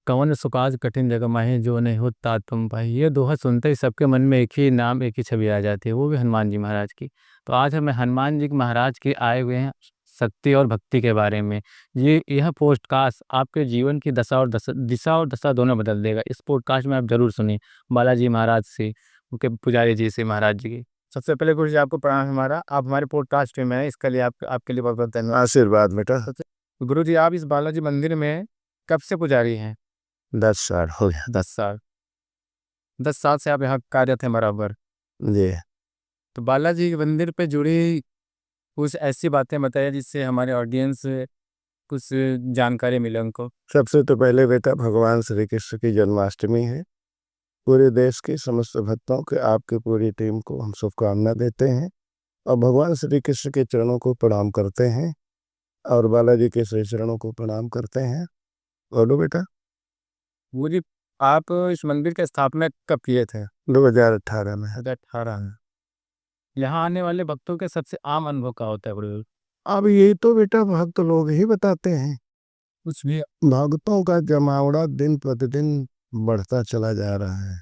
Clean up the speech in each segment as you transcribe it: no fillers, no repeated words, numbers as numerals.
कवन सुकाज कठिन जग माही जो नहीं हो तात तुम पाई। ये दोहा सुनते ही सबके मन में एक ही नाम, एक ही छवि आ जाती है, वो भी हनुमान जी महाराज की। तो आज हमें हनुमान जी महाराज के आए हुए हैं शक्ति और भक्ति के बारे में। यह पॉडकास्ट आपके जीवन की दिशा और दशा दोनों बदल देगा। इस पॉडकास्ट में आप जरूर सुनिए बालाजी महाराज से, उनके पुजारी जी से, महाराज जी की। सबसे पहले गुरु जी आपको प्रणाम। हमारा आप हमारे पॉडकास्ट में हैं, इसके लिए आपके लिए बहुत बहुत धन्यवाद। आशीर्वाद बेटा। गुरु जी आप इस बालाजी मंदिर में कब से पुजारी हैं? 10 साल हो गया। 10 साल। 10 साल से आप यहाँ कार्यरत हैं बराबर। जी। तो बालाजी के मंदिर पे जुड़ी कुछ ऐसी बातें बताइए जिससे हमारे ऑडियंस कुछ जानकारी मिले उनको। सबसे तो पहले बेटा भगवान श्री कृष्ण की जन्माष्टमी है। पूरे देश के समस्त भक्तों के, आपकी पूरी टीम को हम शुभकामना देते हैं और भगवान श्री कृष्ण के चरणों को प्रणाम करते हैं और बालाजी के श्री चरणों को प्रणाम करते हैं। बोलो बेटा। मुझे आप इस मंदिर की स्थापना कब किए थे? 2018 में। 2018 में। यहाँ आने वाले भक्तों के सबसे आम अनुभव का होता है गुरु? अब ये तो बेटा भक्त लोग ही बताते हैं। कुछ भी भक्तों का जमावड़ा दिन प्रतिदिन बढ़ता चला जा रहा है।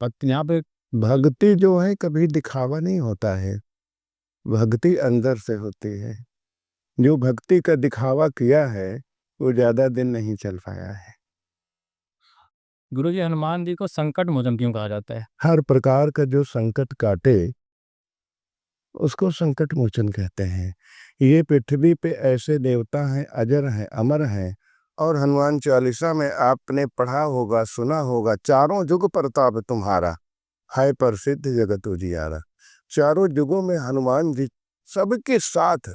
भक्त यहाँ पे भक्ति जो है कभी दिखावा नहीं होता है, भक्ति अंदर से होती है। जो भक्ति का दिखावा किया है वो ज्यादा दिन नहीं चल पाया है। गुरु जी हनुमान जी को संकट मोचन क्यों कहा जाता है? हर प्रकार का जो संकट काटे उसको संकट मोचन कहते हैं। ये पृथ्वी पे ऐसे देवता हैं, अजर हैं, अमर हैं। और हनुमान चालीसा में आपने पढ़ा होगा, सुना होगा, चारों जुग प्रताप तुम्हारा, है प्रसिद्ध जगत उजियारा। चारों जुगों में हनुमान जी सबके साथ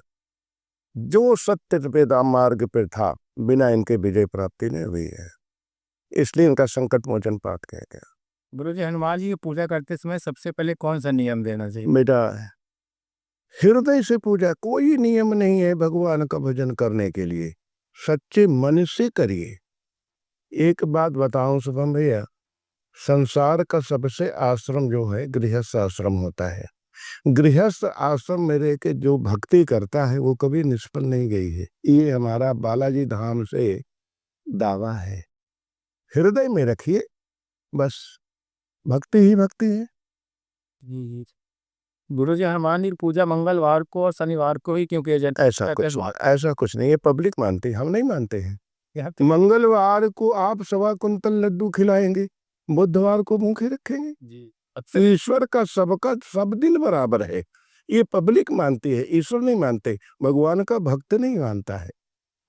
जो सत्य पे मार्ग पर था, बिना इनके विजय प्राप्ति नहीं हुई है, इसलिए इनका संकट मोचन पाठ कहा गया। गुरु जी हनुमान जी की पूजा करते समय सबसे पहले कौन सा नियम देना चाहिए? बेटा हृदय से पूजा, कोई नियम नहीं है भगवान का भजन करने के लिए, सच्चे मन से करिए। एक बात बताऊं शुभम भैया, संसार का सबसे आश्रम जो है गृहस्थ आश्रम होता है। गृहस्थ आश्रम में रह के जो भक्ति करता है वो कभी निष्फल नहीं गई है। ये हमारा बालाजी धाम से दावा है। हृदय में रखिए, बस भक्ति ही भक्ति है। गुरु जी हनुमान जी की पूजा मंगलवार को और शनिवार को ही क्यों किया जाता है? ऐसा कुछ नहीं है, पब्लिक मानती है, हम नहीं मानते हैं। मंगलवार को आप 1.25 कुंतल लड्डू खिलाएंगे, बुधवार को भूखे रखेंगे। जी। ईश्वर का सबका सब दिन बराबर है, ये पब्लिक मानती है, ईश्वर नहीं मानते। भगवान का भक्त नहीं मानता है।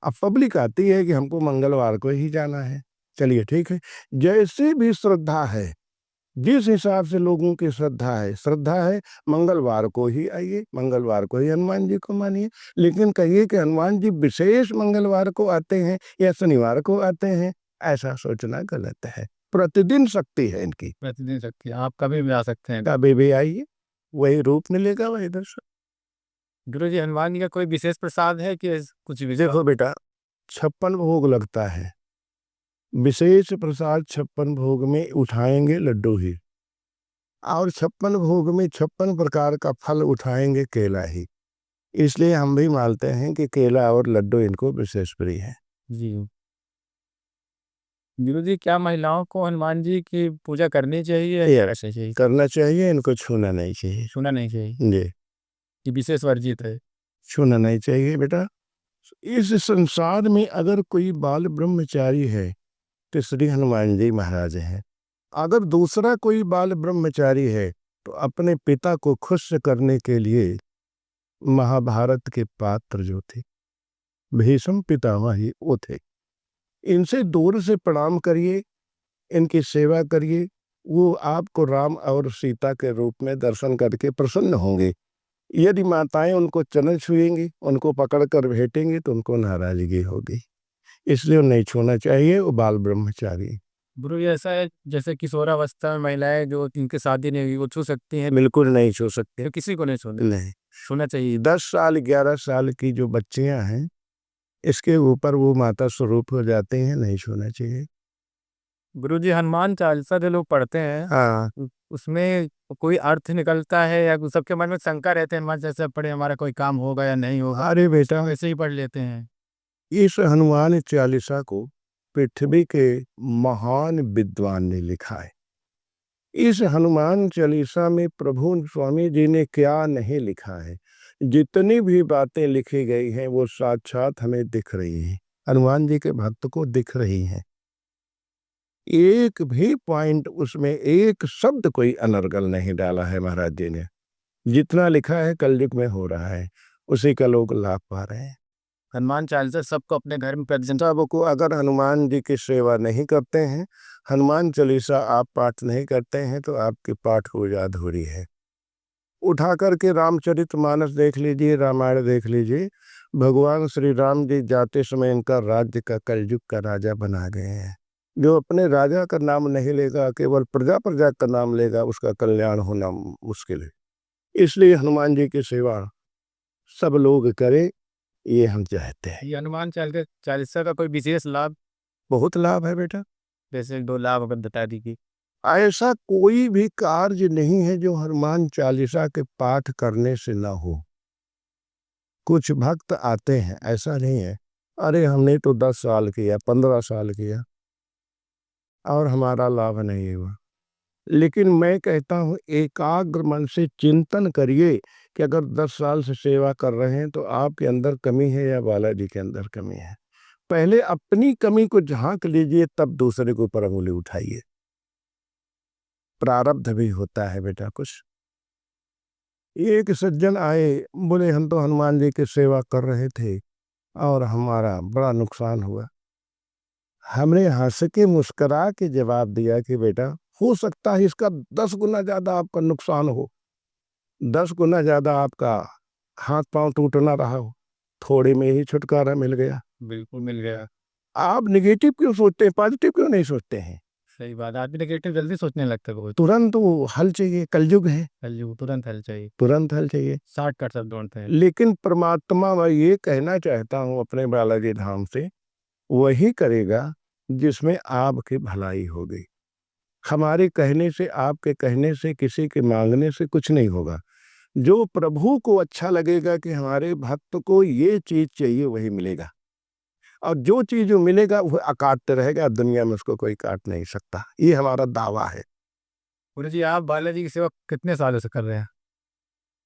अब पब्लिक आती है कि हमको मंगलवार को ही जाना है, चलिए ठीक है। जैसे भी श्रद्धा है, जिस हिसाब से लोगों की श्रद्धा है मंगलवार को ही आइए, मंगलवार को ही हनुमान जी को मानिए। लेकिन कहिए कि हनुमान जी विशेष मंगलवार को आते हैं या शनिवार को आते हैं, ऐसा सोचना गलत है। प्रतिदिन शक्ति है इनकी, प्रतिदिन शक्ति, आप कभी भी आ सकते हैं। कभी भी आइए, वही रूप मिलेगा, वही दर्शन। गुरु जी हनुमान जी का कोई विशेष प्रसाद है कि कुछ भी? देखो बेटा 56 भोग लगता है, विशेष प्रसाद 56 भोग में उठाएंगे लड्डू ही, और 56 भोग में 56 प्रकार का फल उठाएंगे केला ही। इसलिए हम भी मानते हैं कि केला और लड्डू इनको विशेष प्रिय है। जी। गुरु जी क्या महिलाओं को हनुमान जी की पूजा करनी चाहिए या कैसे चाहिए? करना चाहिए, इनको छूना नहीं चाहिए। छूना नहीं चाहिए, जी, ये विशेष वर्जित है। छूना नहीं चाहिए बेटा। इस संसार में अगर कोई बाल ब्रह्मचारी है तो श्री हनुमान जी महाराज हैं। अगर दूसरा कोई बाल ब्रह्मचारी है तो अपने पिता को खुश करने के लिए महाभारत के पात्र जो थे, भीष्म पितामह ही वो थे। इनसे दूर से प्रणाम करिए, इनकी सेवा करिए, वो आपको राम और सीता के रूप में दर्शन करके प्रसन्न होंगे। यदि माताएं उनको चरण छुएंगी, उनको पकड़कर भेटेंगी तो उनको नाराजगी होगी, इसलिए नहीं छूना चाहिए। वो बाल ब्रह्मचारी। गुरु जी ऐसा है जैसे किशोरावस्था में महिलाएं जो जिनकी शादी नहीं हुई वो छू सकती हैं? बिल्कुल नहीं छू सकते, तो किसी को नहीं छूना, नहीं। छूना चाहिए। 10 साल 11 साल की जो बच्चियां हैं, इसके ऊपर वो माता स्वरूप हो जाते हैं, नहीं छूना चाहिए। गुरु जी हनुमान चालीसा जो लोग पढ़ते हैं, हाँ, उसमें कोई अर्थ निकलता है या सबके मन में शंका रहते हैं हनुमान चालीसा पढ़े हमारा कोई काम होगा या नहीं होगा? अरे बेटा वैसे ही पढ़ लेते हैं। इस हनुमान चालीसा को पृथ्वी के महान विद्वान ने लिखा है। इस हनुमान चालीसा में प्रभु स्वामी जी ने क्या नहीं लिखा है। जितनी भी बातें लिखी गई हैं वो साक्षात हमें दिख रही हैं, हनुमान जी के भक्त को दिख रही हैं। एक भी पॉइंट उसमें एक शब्द कोई अनर्गल नहीं डाला है महाराज जी ने। जितना लिखा है कलयुग में हो रहा है उसी का लोग लाभ पा रहे हैं। हनुमान चालीसा सबको अपने घर में प्रेजेंट। सबको अगर हनुमान जी की सेवा नहीं करते हैं, हनुमान चालीसा आप पाठ नहीं करते हैं तो आपकी पाठ पूजा अधूरी है। उठा करके रामचरितमानस देख लीजिए, रामायण देख लीजिए। भगवान श्री राम जी जाते समय इनका राज्य का कलयुग का राजा बना गए हैं। जो अपने राजा का नाम नहीं लेगा, केवल प्रजा प्रजा का नाम लेगा, उसका कल्याण होना मुश्किल है। इसलिए हनुमान जी की सेवा सब लोग करें, ये हम चाहते हैं। ये हनुमान चालीसा का कोई विशेष लाभ? बहुत लाभ है बेटा। जैसे 2 लाभ अगर बता दीजिए। ऐसा कोई भी कार्य नहीं है जो हनुमान चालीसा के पाठ करने से ना हो। कुछ भक्त आते हैं, ऐसा नहीं है, अरे हमने तो 10 साल किया, 15 साल किया और हमारा लाभ नहीं हुआ। लेकिन मैं कहता हूँ एकाग्र मन से चिंतन करिए कि अगर 10 साल से सेवा कर रहे हैं तो आपके अंदर कमी है या बालाजी के अंदर कमी है। पहले अपनी कमी को झांक लीजिए, तब दूसरे के ऊपर अंगुली उठाइए। प्रारब्ध भी होता है बेटा कुछ। एक सज्जन आए, बोले हम तो हनुमान जी की सेवा कर रहे थे और हमारा बड़ा नुकसान हुआ। हमने हंस के मुस्करा के जवाब दिया कि बेटा हो सकता है इसका 10 गुना ज्यादा आपका नुकसान हो, 10 गुना ज्यादा आपका हाथ पांव टूट ना रहा हो, थोड़े में ही छुटकारा मिल गया। बिल्कुल मिल गया। आप निगेटिव क्यों सोचते हैं, पॉजिटिव क्यों नहीं सोचते हैं? सही बात, आदमी नेगेटिव जल्दी सोचने लगता है बहुत। तुरंत वो हल चाहिए, कलयुग है, कलयुग तुरंत हल चाहिए, तुरंत हल चाहिए। शॉर्टकट सब ढूंढते हैं। लेकिन परमात्मा, मैं ये कहना चाहता हूँ अपने बालाजी धाम से, वही करेगा जिसमें आपकी भलाई होगी। हमारे कहने से, आपके कहने से, किसी के मांगने से कुछ नहीं होगा। जो प्रभु को अच्छा लगेगा कि हमारे भक्त को ये चीज चाहिए वही मिलेगा, और जो चीज मिलेगा वो अकाट रहेगा, दुनिया में उसको कोई काट नहीं सकता। ये हमारा दावा है। गुरु जी, आप बालाजी की सेवा कितने सालों से कर रहे हैं?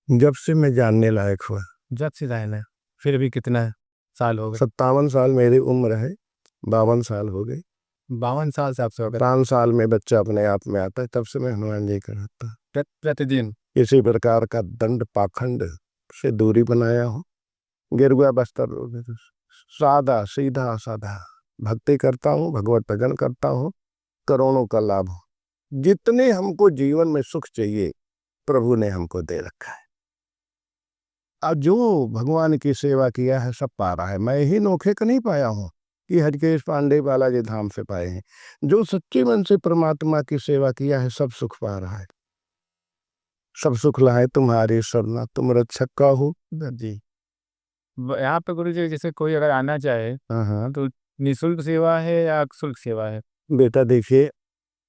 जब से मैं जानने लायक हुआ। जब से जाने, फिर भी कितना साल हो गए? 57 साल मेरी उम्र है, 52 साल हो गए। 52 साल से आपसे हो गए? 5 साल में बच्चा अपने आप में आता है, तब से मैं हनुमान जी कराता। प्रतिदिन किसी प्रकार का दंड पाखंड से दूरी बनाया हूँ। गेरुआ बस्तर, सादा सीधा साधा भक्ति करता हूँ, भगवत भजन करता हूँ, करोड़ों का लाभ हो। जितने हमको जीवन में सुख चाहिए प्रभु ने हमको दे रखा है। अब जो भगवान की सेवा किया है सब पा रहा है। मैं ही नोखे का नहीं पाया हूँ कि हरिकेश पांडे बालाजी धाम से पाए हैं। जो सच्चे मन से परमात्मा की सेवा किया है सब सुख पा रहा है। सब सुख लाए तुम्हारी शरणा, तुम रक्षक का हो जी। यहाँ पे गुरु जी, जैसे कोई अगर आना चाहे हाँ तो निःशुल्क सेवा है या शुल्क सेवा है? बेटा देखिए,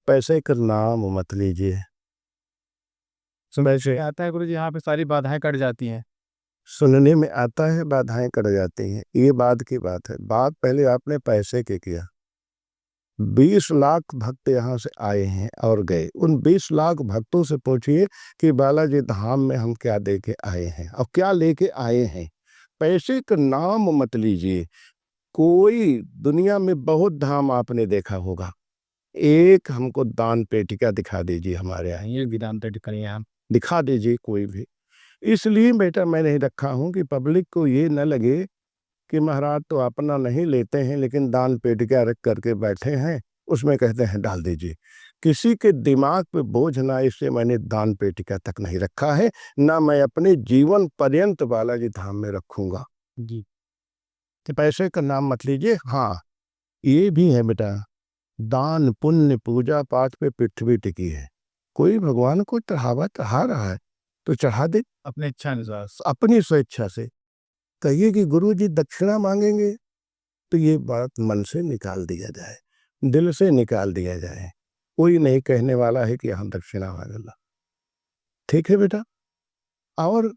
पैसे का नाम मत लीजिए। वैसे आता है गुरु जी, यहाँ पे सारी बाधाएं कट जाती हैं। सुनने में आता है बाधाएं कट जाती हैं, ये बात की बात है। बात पहले आपने पैसे की किया। 20 लाख भक्त यहाँ से आए हैं और गए। उन 20 लाख भक्तों से पूछिए कि बालाजी धाम में हम क्या दे के आए हैं और क्या लेके आए हैं। पैसे का नाम मत लीजिए। कोई दुनिया में बहुत धाम आपने देखा होगा, एक हमको दान पेटिका दिखा दीजिए हमारे यहाँ, ये विधान तय करिए आप। दिखा दीजिए कोई भी। इसलिए बेटा मैं नहीं रखा हूँ कि पब्लिक को ये न लगे कि महाराज तो अपना नहीं लेते हैं लेकिन दान पेटिका रख करके बैठे हैं, उसमें कहते हैं डाल दीजिए। किसी के दिमाग पे बोझ ना, इससे मैंने दान पेटिका तक नहीं रखा है, ना मैं अपने जीवन पर्यंत बालाजी धाम में रखूंगा जी। कि पैसे का नाम मत लीजिए। हाँ ये भी है बेटा, दान पुण्य पूजा पाठ पे पृथ्वी टिकी है। कोई भगवान को चढ़ा रहा है तो चढ़ा दे अपने इच्छा अनुसार। अपनी स्वेच्छा से। कहिए कि गुरु जी दक्षिणा मांगेंगे तो ये बात मन से निकाल दिया जाए, दिल से निकाल दिया जाए। कोई नहीं कहने वाला है कि यहाँ दक्षिणा मांगेगा, ठीक है बेटा। और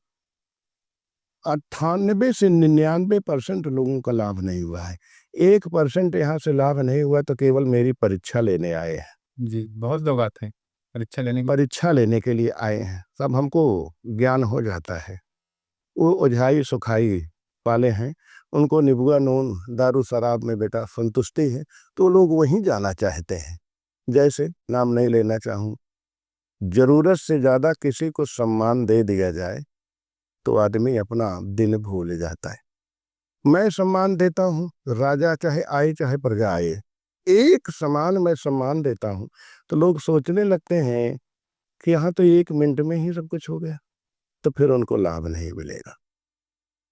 98 से 99% लोगों का लाभ नहीं हुआ है। 1% यहाँ से लाभ नहीं हुआ तो केवल मेरी परीक्षा लेने आए हैं। जी, बहुत लोग आते हैं परीक्षा लेने के लिए आए हैं, सब हमको ज्ञान हो जाता है। वो ओझाई सुखाई वाले हैं, उनको निबुआ नून दारू शराब में बेटा संतुष्टि है, तो लोग वहीं जाना चाहते हैं। जैसे नाम नहीं लेना चाहूँ, जरूरत से ज़्यादा किसी को सम्मान दे दिया जाए तो आदमी अपना दिल भूल जाता है। मैं सम्मान देता हूँ, राजा चाहे आए चाहे प्रजा आए, एक समान मैं सम्मान देता हूँ, तो लोग सोचने लगते हैं कि यहाँ तो 1 मिनट में ही सब कुछ हो गया, तो फिर उनको लाभ नहीं मिलेगा।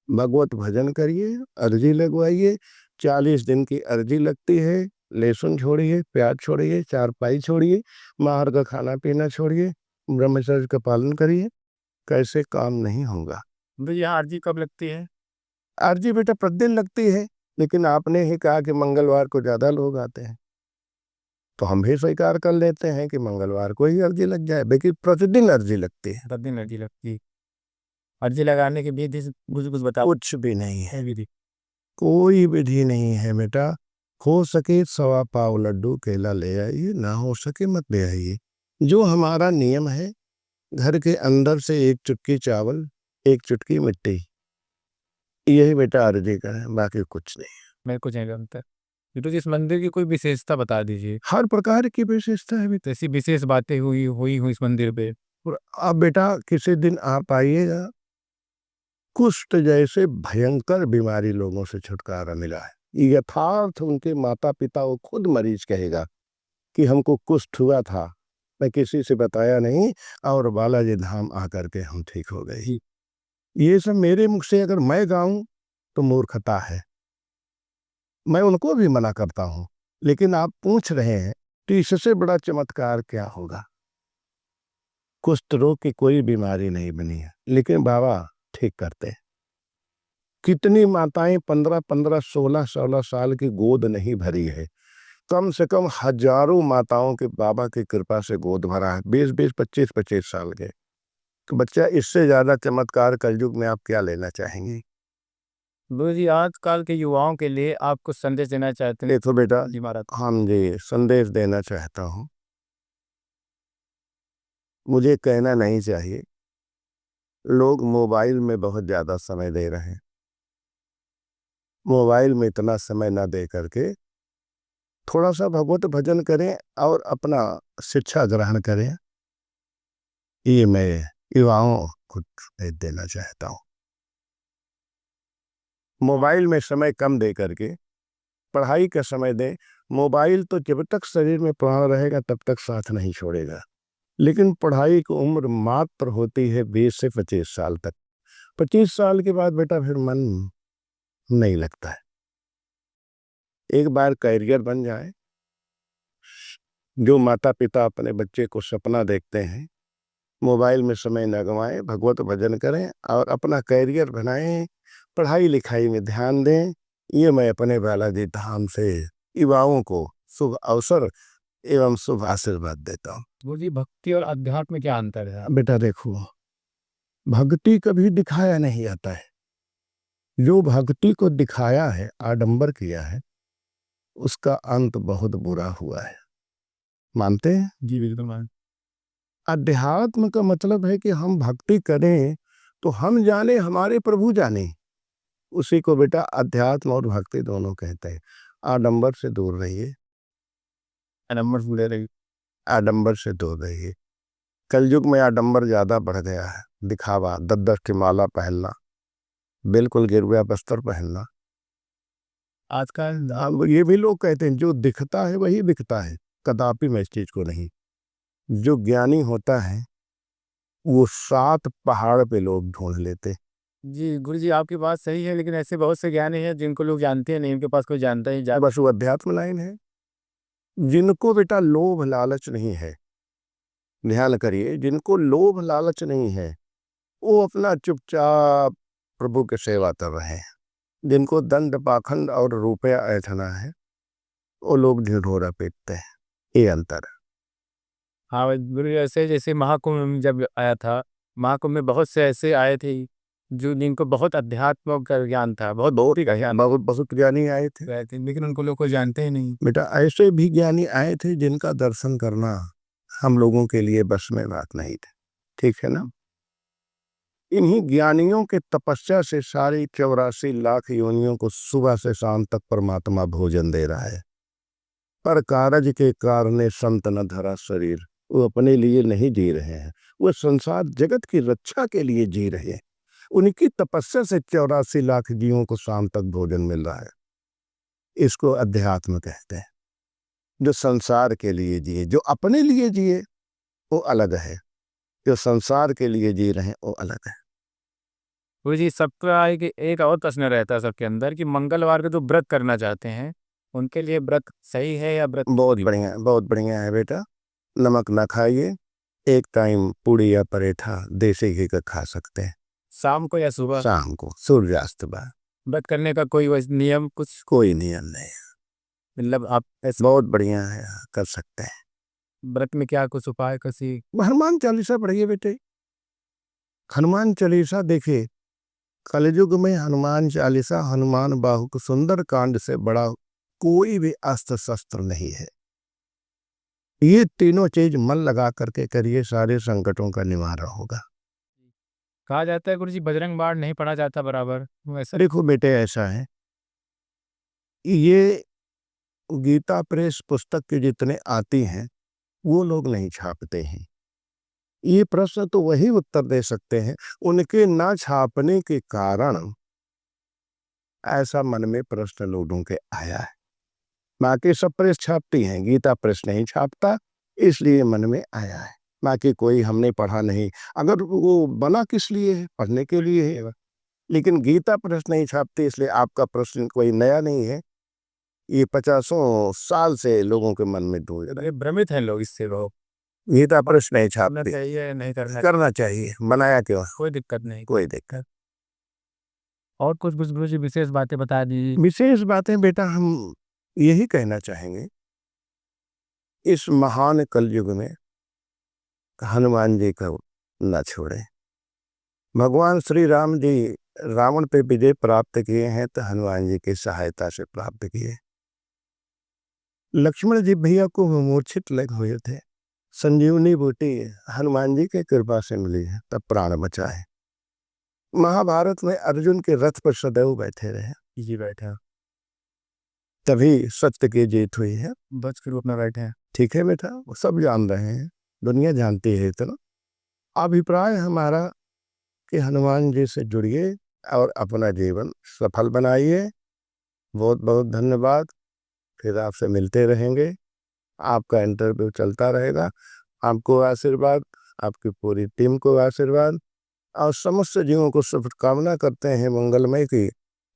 भगवत भजन करिए, अर्जी लगवाइए, 40 दिन की अर्जी लगती है। लहसुन छोड़िए, प्याज छोड़िए, चारपाई छोड़िए, बाहर का खाना पीना छोड़िए, ब्रह्मचर्य का पालन करिए, कैसे काम नहीं होगा। हैं। यहाँ अर्जी कब लगती है? अर्जी बेटा प्रतिदिन लगती है, लेकिन आपने ही कहा कि मंगलवार को ज़्यादा लोग आते हैं, तो हम भी स्वीकार कर लेते हैं कि मंगलवार को ही अर्जी लग जाए, लेकिन प्रतिदिन अर्जी लगती है। प्रतिदिन अर्जी लगती है। अर्जी लगाने की विधि कुछ बताओ। कुछ भी नहीं है, विधि कोई विधि नहीं है बेटा। हो सके 1.25 पाव लड्डू केला ले आइए, ना हो सके मत ले आइए। जो हमारा नियम है, घर के अंदर से 1 चुटकी चावल, 1 चुटकी मिट्टी, यही बेटा अर्जी का है, बाकी कुछ नहीं। मेरे को चाहिए अंतर। तो इस मंदिर की कोई विशेषता बता दीजिए। हर प्रकार की विशेषता है बेटा। ऐसी विशेष बातें हुई इस मंदिर पे। और अब बेटा किसी दिन आप आइएगा, कुष्ठ जैसे भयंकर बीमारी लोगों से छुटकारा मिला है। यथार्थ उनके माता पिता वो खुद मरीज कहेगा कि हमको कुष्ठ हुआ था, मैं किसी से बताया नहीं, और बालाजी धाम आकर के हम ठीक हो गए। ये सब मेरे मुख से अगर मैं गाऊं तो मूर्खता है, मैं उनको भी मना करता हूं। लेकिन आप पूछ रहे हैं तो इससे बड़ा चमत्कार क्या होगा। कुष्ठ रोग की कोई बीमारी नहीं बनी है, लेकिन बाबा ठीक करते हैं। कितनी माताएं 15-15, 16-16 साल की गोद नहीं भरी है, कम से कम हजारों माताओं के बाबा की कृपा से गोद भरा है, 20-20, 25-25 साल के। तो बच्चा, इससे ज्यादा चमत्कार कलयुग में आप क्या लेना चाहेंगे। गुरु जी, आजकल के युवाओं के लिए आप कुछ संदेश देना चाहते हैं? देखो बेटा, जी महाराज। हम जी संदेश देना चाहता हूं, मुझे कहना नहीं चाहिए, लोग मोबाइल में बहुत ज्यादा समय दे रहे हैं। मोबाइल में इतना समय ना दे करके थोड़ा सा भगवत भजन करें और अपना शिक्षा ग्रहण करें। ये मैं युवाओं को देना चाहता हूँ। मोबाइल में समय कम दे करके पढ़ाई का समय दें। मोबाइल तो जब तक शरीर में प्राण रहेगा तब तक साथ नहीं छोड़ेगा, लेकिन पढ़ाई की उम्र मात्र होती है 20 से 25 साल तक। 25 साल के बाद बेटा फिर मन नहीं लगता है। एक बार कैरियर बन जाए, जो माता पिता अपने बच्चे को सपना देखते हैं, मोबाइल में समय न गंवाएं, भगवत भजन करें और अपना कैरियर बनाएं, पढ़ाई लिखाई में ध्यान दें। ये मैं अपने बालाजी धाम से युवाओं को शुभ अवसर एवं शुभ आशीर्वाद देता हूँ। गुरु जी, भक्ति और अध्यात्म में क्या अंतर है? बेटा देखो, भक्ति कभी दिखाया नहीं आता है। जो भक्ति को दिखाया है, आडंबर किया है, उसका अंत बहुत बुरा हुआ है। मानते हैं? जी बिल्कुल मान। अध्यात्म का मतलब है कि हम भक्ति करें तो हम जाने, हमारे प्रभु जाने। उसी को बेटा अध्यात्म और भक्ति दोनों कहते हैं। आडंबर से दूर रहिए, नंबर फूले रही। आडंबर से दूर रहिए। कलयुग में आडंबर ज्यादा बढ़ गया है, दिखावा, 10-10 की माला पहनना, बिल्कुल गिरवा बस्तर पहनना। आजकल अब ये भी लोग कहते हैं जो दिखता है वही बिकता है। कदापि मैं इस चीज को नहीं। जो ज्ञानी होता है वो 7 पहाड़ पे लोग ढूंढ लेते। जी गुरु जी, आपकी बात सही है, लेकिन ऐसे बहुत से ज्ञानी हैं जिनको लोग जानते हैं नहीं, उनके पास कोई जानता ही जा। बस वो अध्यात्म लाइन है। जिनको बेटा लोभ लालच नहीं है, ध्यान करिए, जिनको लोभ लालच नहीं है वो अपना चुपचाप प्रभु की सेवा कर रहे हैं। जिनको दंड पाखंड और रुपया ऐठना है, वो लोग ढिढोरा पीटते हैं। ये अंतर है। हाँ गुरु जी, ऐसे जैसे महाकुंभ में जब आया था, महाकुंभ में बहुत से ऐसे आए थे जो जिनको बहुत अध्यात्म का ज्ञान था, बहुत बहुत ही ज्ञान बहुत बहुत ज्ञानी आए थे रहे थे, लेकिन उनको लोग को जानते ही नहीं। बेटा। ऐसे भी ज्ञानी आए थे जिनका दर्शन करना हम लोगों के लिए बस में बात नहीं थी, ठीक है ना। इन्हीं ज्ञानियों के तपस्या से सारी 84 लाख योनियों को सुबह से शाम तक परमात्मा भोजन दे रहा है। पर कारज के कारणे संत न धरा शरीर, वो अपने लिए नहीं जी रहे हैं, वो संसार जगत की रक्षा के लिए जी रहे हैं। उनकी तपस्या से 84 लाख जीवों को शाम तक भोजन मिल रहा है। इसको अध्यात्म कहते हैं। जो संसार के लिए जिए, जो अपने लिए जिए वो अलग है, जो संसार के लिए जी रहे हैं वो अलग है। वो जी सबका एक और प्रश्न रहता है सबके अंदर कि मंगलवार को जो व्रत करना चाहते हैं उनके लिए व्रत सही है या व्रत? बहुत बढ़िया, बहुत बढ़िया है बेटा। नमक ना खाइए, एक टाइम पूड़ी या परेठा देसी घी का खा सकते हैं, शाम को या सुबह? शाम को सूर्यास्त बाद। व्रत करने का कोई वैसे नियम कुछ? कोई नियम नहीं, मतलब आप ऐसे बहुत बढ़िया है, कर सकते हैं। व्रत में क्या कुछ उपाय किसी? हनुमान चालीसा पढ़िए बेटे, हनुमान चालीसा। देखिए कलयुग में हनुमान चालीसा, हनुमान बाहुक सुंदर कांड से बड़ा कोई भी अस्त्र शस्त्र नहीं है। ये तीनों चीज मन लगा करके करिए, सारे संकटों का निवारण होगा। कहा जाता है गुरुजी बजरंग बाण नहीं पढ़ा जाता बराबर, वैसा? देखो बेटे ऐसा है, ये गीता प्रेस पुस्तक के जितने आती हैं वो लोग नहीं छापते हैं। ये प्रश्न तो वही उत्तर दे सकते हैं, उनके ना छापने के कारण ऐसा मन में प्रश्न लोगों के आया है। बाकी सब प्रेस छापती हैं, गीता प्रेस नहीं छापता, इसलिए मन में आया है। बाकी कोई हमने पढ़ा नहीं, अगर वो बना किस लिए है, पढ़ने के लिए है। लेकिन गीता प्रेस नहीं छापती, इसलिए आपका प्रश्न कोई नया नहीं है, ये 50 साल से लोगों के मन में डूब रहा है। भ्रमित हैं लोग इससे, लोग गीता प्रेस नहीं करना छापती। चाहिए नहीं करना चाहिए, बनाया क्यों, कोई दिक्कत नहीं। कोई दिक्कत। और कुछ गुरुजी विशेष बातें बता दीजिए। विशेष बातें बेटा हम यही कहना चाहेंगे, इस महान कलयुग में हनुमान जी को न छोड़ें। भगवान श्री राम जी रावण पे विजय प्राप्त किए हैं तो हनुमान जी की सहायता से प्राप्त किए। लक्ष्मण जी भैया को मूर्छित लगे हुए थे, संजीवनी बूटी हनुमान जी के कृपा से मिली है, तब प्राण बचाए। महाभारत में अर्जुन के रथ पर सदैव बैठे रहे, जी बैठा, तभी सत्य की जीत हुई है। बच के रूप में बैठे हैं। ठीक है बेटा, वो सब जान रहे हैं, दुनिया जानती है इतना। अभिप्राय हमारा कि हनुमान जी से जुड़िए और अपना जीवन सफल बनाइए। बहुत बहुत धन्यवाद, फिर आपसे मिलते रहेंगे, आपका इंटरव्यू चलता रहेगा। आपको आशीर्वाद, आपकी पूरी टीम को आशीर्वाद और समस्त जीवों को शुभकामना करते हैं मंगलमय की,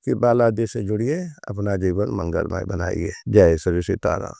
कि बालाजी से जुड़िए, अपना जीवन मंगलमय बनाइए। जय श्री सीताराम।